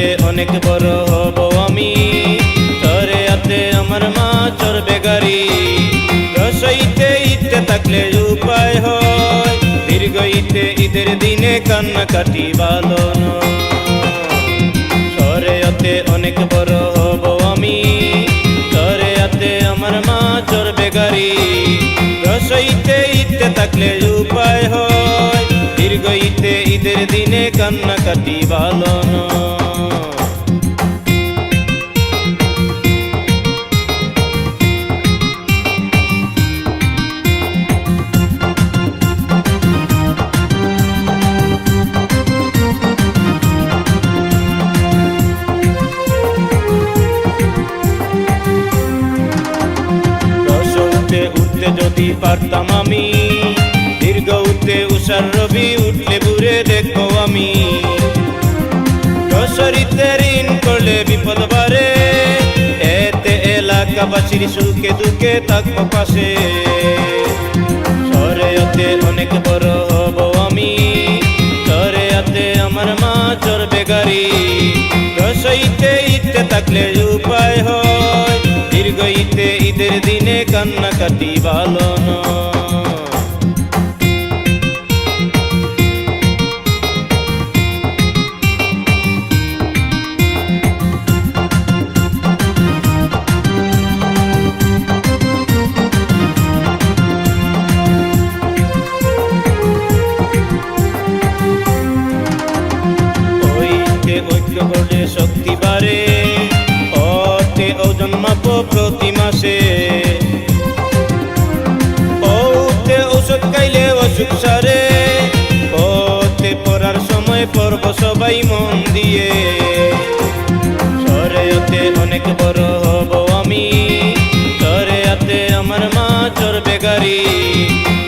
আতে অনেক বড় হব আমি, চরে আতে আমার মা চড়বে গাড়ি। রসইতে ইতে থাকলে উপায় হয়, দীর্ঘ ইতে ঈদের দিনে কান্নাকাটি ভালো নয়। চরে আতে অনেক বড় হব আমি, চরে আতে আমার মা চড়বে গাড়ি। রসইতে ইতে থাকলে উপায় হয়, দীর্ঘ ইতে ঈদের দিনে কান্নাকাটি ভালো নয়। উঠতে যদি পারতাম আমি, দীর্ঘ উঠতে উষার রবি উঠলে বুড়ে দেখো আমি। রসরিতে ঋণ করলে বিপদ বাড়ে, এতে এলাকাবাসীর সুখে দুঃখে থাকবো পাশে। চরে আতে অনেক বড় হব আমি, চরে আতে আমার মা চড়বে গাড়ি। রসইতে ইতে থাকলে উপায় হয়, দীর্ঘ ইতে ঈদের দিনে কান্নাকাটি ভালো নয়। ঐক্য করলে শক্তি বাড়ে, অতে ওজন মাপো প্রতি মাসে। ওতে ওষুধ খাইলে অসুখ সারে, ওতে পড়ার সময় পড়ব সবাই মন দিয়ে। চরে আতে অনেক বড় হব আমি, চরে আতে আমার মা চড়বে গাড়ি।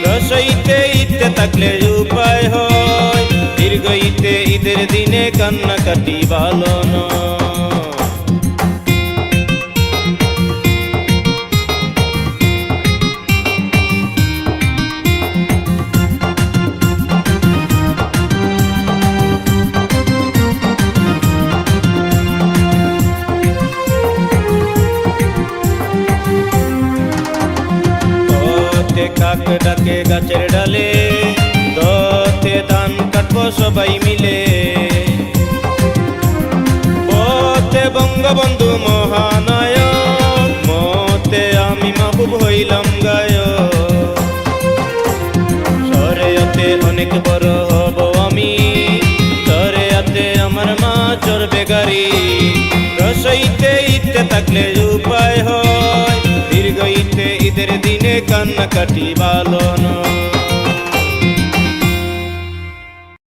রসইতে ইতে থাকলে উপায় হয়, দীর্ঘ ইতে ঈদের দিনে কান্নাকাটি ভালো নয়। কাক ডাকে গাছের ডালে, দতে ধান কাটবো সবাই মিলে। পথে বঙ্গবন্ধু মহানায়ক, মতে আমি মাহবুব হইলাম গায়ক। চরে আতে অনেক বড় হব আমি, চরে আতে আমার মা চড়বে গাড়ি। রসইতে ইতে থাকলে উপায় হয়, দীর্ঘ ইতে ঈদের দিনে কান্নাকাটি ভালো নয়।